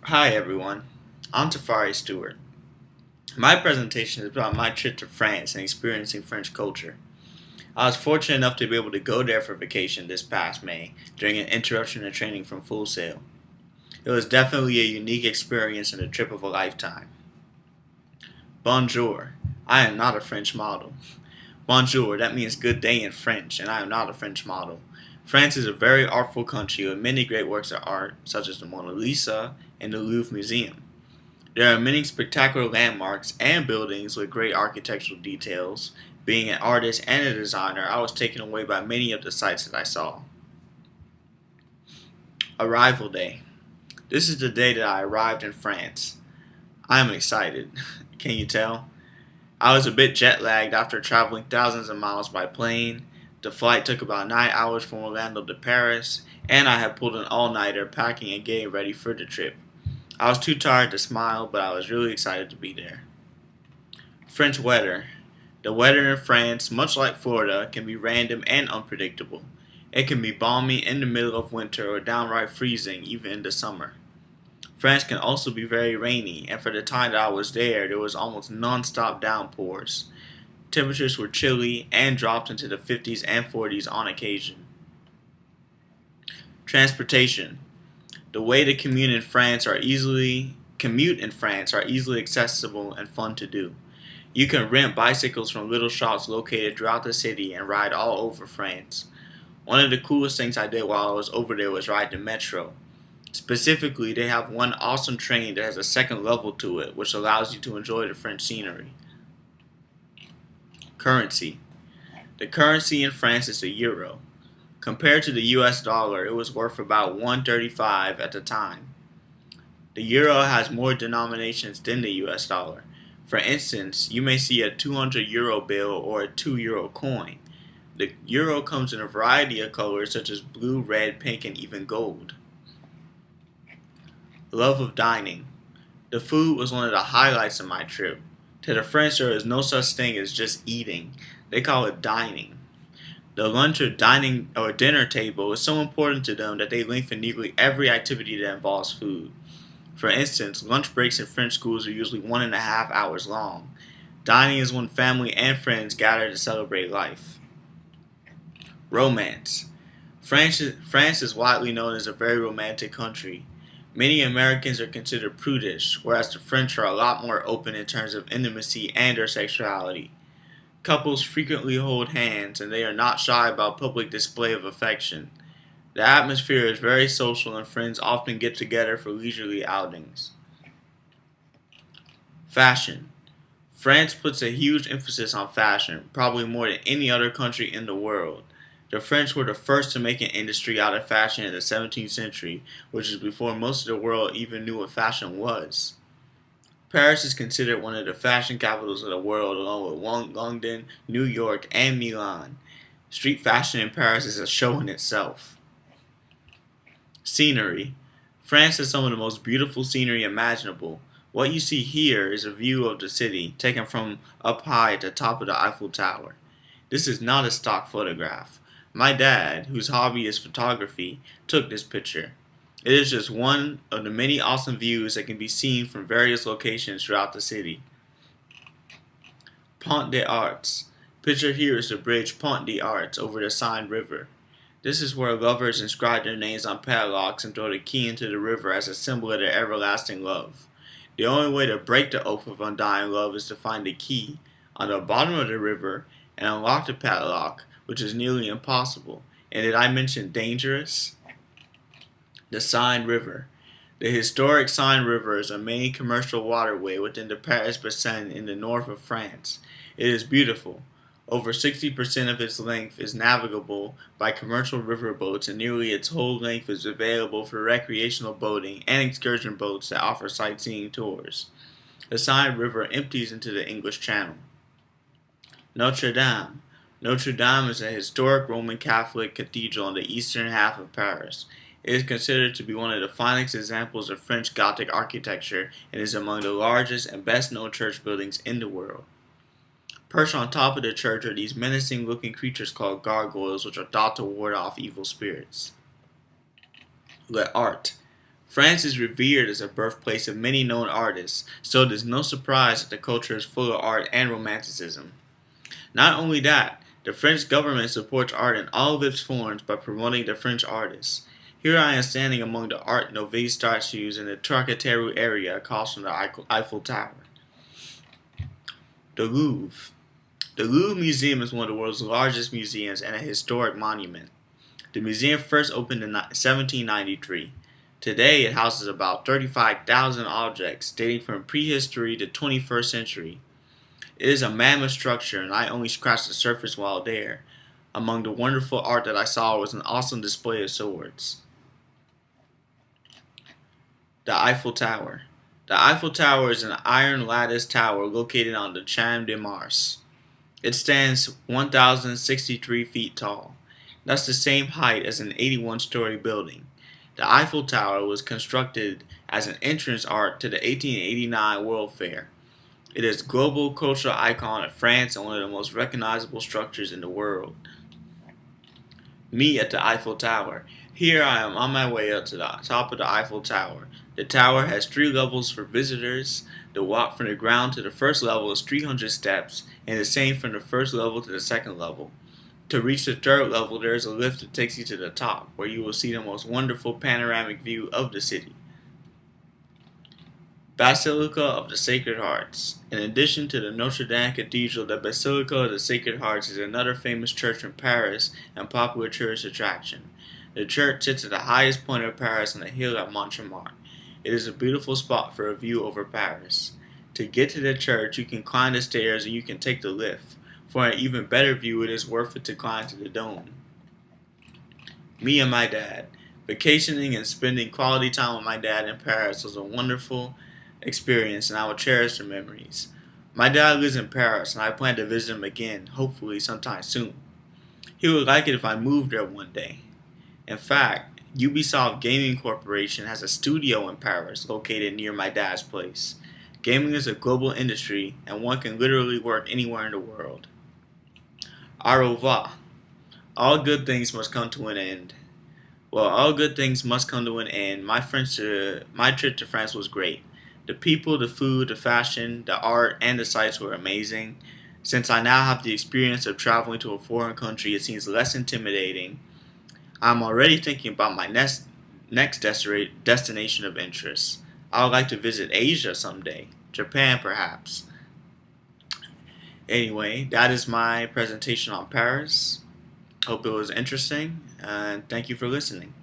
Hi everyone, I'm Tafari Stewart. My presentation is about my trip to France and experiencing French culture. I was fortunate enough to be able to go there for vacation this past May during an interruption in training from Full Sail. It was definitely a unique experience and a trip of a lifetime. Bonjour. I am not a French model. Bonjour, that means good day in French, and I am not a French model. France is a very artful country with many great works of art, such as the Mona Lisa and the Louvre Museum. There are many spectacular landmarks and buildings with great architectural details. Being an artist and a designer, I was taken away by many of the sights that I saw. Arrival Day. This is the day that I arrived in France. I am excited. Can you tell? I was a bit jet lagged after traveling thousands of miles by plane. The flight took about 9 hours from Orlando to Paris, and I had pulled an all nighter packing and getting ready for the trip. I was too tired to smile, but I was really excited to be there. French weather. The weather in France, much like Florida, can be random and unpredictable. It can be balmy in the middle of winter or downright freezing even in the summer. France can also be very rainy, and for the time that I was there was almost non-stop downpours. Temperatures were chilly and dropped into the 50s and 40s on occasion. Transportation. The way to commute in France are easily accessible and fun to do. You can rent bicycles from little shops located throughout the city and ride all over France. One of the coolest things I did while I was over there was ride the metro. Specifically, they have one awesome train that has a second level to it, which allows you to enjoy the French scenery. Currency. The currency in France is the euro. Compared to the US dollar, it was worth about 135 at the time. The euro has more denominations than the US dollar. For instance, you may see a 200 euro bill or a 2 euro coin. The euro comes in a variety of colors such as blue, red, pink, and even gold. Love of dining. The food was one of the highlights of my trip. To the French, there is no such thing as just eating. They call it dining. The lunch or dining or dinner table is so important to them that they lengthen nearly every activity that involves food. For instance, lunch breaks in French schools are usually 1.5 hours long. Dining is when family and friends gather to celebrate life. Romance. France is widely known as a very romantic country. Many Americans are considered prudish, whereas the French are a lot more open in terms of intimacy and their sexuality. Couples frequently hold hands, and they are not shy about public display of affection. The atmosphere is very social, and friends often get together for leisurely outings. Fashion. France puts a huge emphasis on fashion, probably more than any other country in the world. The French were the first to make an industry out of fashion in the 17th century, which is before most of the world even knew what fashion was. Paris is considered one of the fashion capitals of the world, along with London, New York, and Milan. Street fashion in Paris is a show in itself. Scenery. France has some of the most beautiful scenery imaginable. What you see here is a view of the city, taken from up high at the top of the Eiffel Tower. This is not a stock photograph. My dad, whose hobby is photography, took this picture. It is just one of the many awesome views that can be seen from various locations throughout the city. Pont des Arts. Pictured here is the bridge Pont des Arts over the Seine River. This is where lovers inscribe their names on padlocks and throw the key into the river as a symbol of their everlasting love. The only way to break the oath of undying love is to find the key on the bottom of the river and unlock the padlock, which is nearly impossible. And did I mention dangerous? The Seine River. The historic Seine River is a main commercial waterway within the Paris Basin in the north of France. It is beautiful. Over 60% of its length is navigable by commercial riverboats, and nearly its whole length is available for recreational boating and excursion boats that offer sightseeing tours. The Seine River empties into the English Channel. Notre Dame. Notre Dame is a historic Roman Catholic cathedral in the eastern half of Paris. It is considered to be one of the finest examples of French Gothic architecture and is among the largest and best known church buildings in the world. Perched on top of the church are these menacing looking creatures called gargoyles, which are thought to ward off evil spirits. Le Art. France is revered as a birthplace of many known artists, so it is no surprise that the culture is full of art and romanticism. Not only that, the French government supports art in all of its forms by promoting the French artists. Here I am standing among the Art Nouveau statues in the Trocadero area across from the Eiffel Tower. The Louvre. The Louvre Museum is one of the world's largest museums and a historic monument. The museum first opened in 1793. Today it houses about 35,000 objects dating from prehistory to 21st century. It is a mammoth structure and I only scratched the surface while there. Among the wonderful art that I saw was an awesome display of swords. The Eiffel Tower. The Eiffel Tower is an iron lattice tower located on the Champ de Mars. It stands 1,063 feet tall. That's the same height as an 81-story building. The Eiffel Tower was constructed as an entrance art to the 1889 World Fair. It is a global cultural icon of France and one of the most recognizable structures in the world. Me at the Eiffel Tower. Here I am on my way up to the top of the Eiffel Tower. The tower has 3 levels for visitors. The walk from the ground to the first level is 300 steps, and the same from the first level to the second level. To reach the third level, there is a lift that takes you to the top, where you will see the most wonderful panoramic view of the city. Basilica of the Sacred Hearts. In addition to the Notre Dame Cathedral, the Basilica of the Sacred Hearts is another famous church in Paris and popular tourist attraction. The church sits at the highest point of Paris on a hill at Montmartre. It is a beautiful spot for a view over Paris. To get to the church, you can climb the stairs or you can take the lift. For an even better view, it is worth it to climb to the dome. Me and my dad. Vacationing and spending quality time with my dad in Paris was a wonderful experience and I will cherish the memories. My dad lives in Paris and I plan to visit him again, hopefully sometime soon. He would like it if I moved there one day. In fact, Ubisoft Gaming Corporation has a studio in Paris located near my dad's place. Gaming is a global industry and one can literally work anywhere in the world. Au revoir. All good things must come to an end. Well, all good things must come to an end. My trip to France was great. The people, the food, the fashion, the art, and the sights were amazing. Since I now have the experience of traveling to a foreign country, it seems less intimidating. I'm already thinking about my next destination of interest. I would like to visit Asia someday. Japan, perhaps. Anyway, that is my presentation on Paris. Hope it was interesting, and thank you for listening.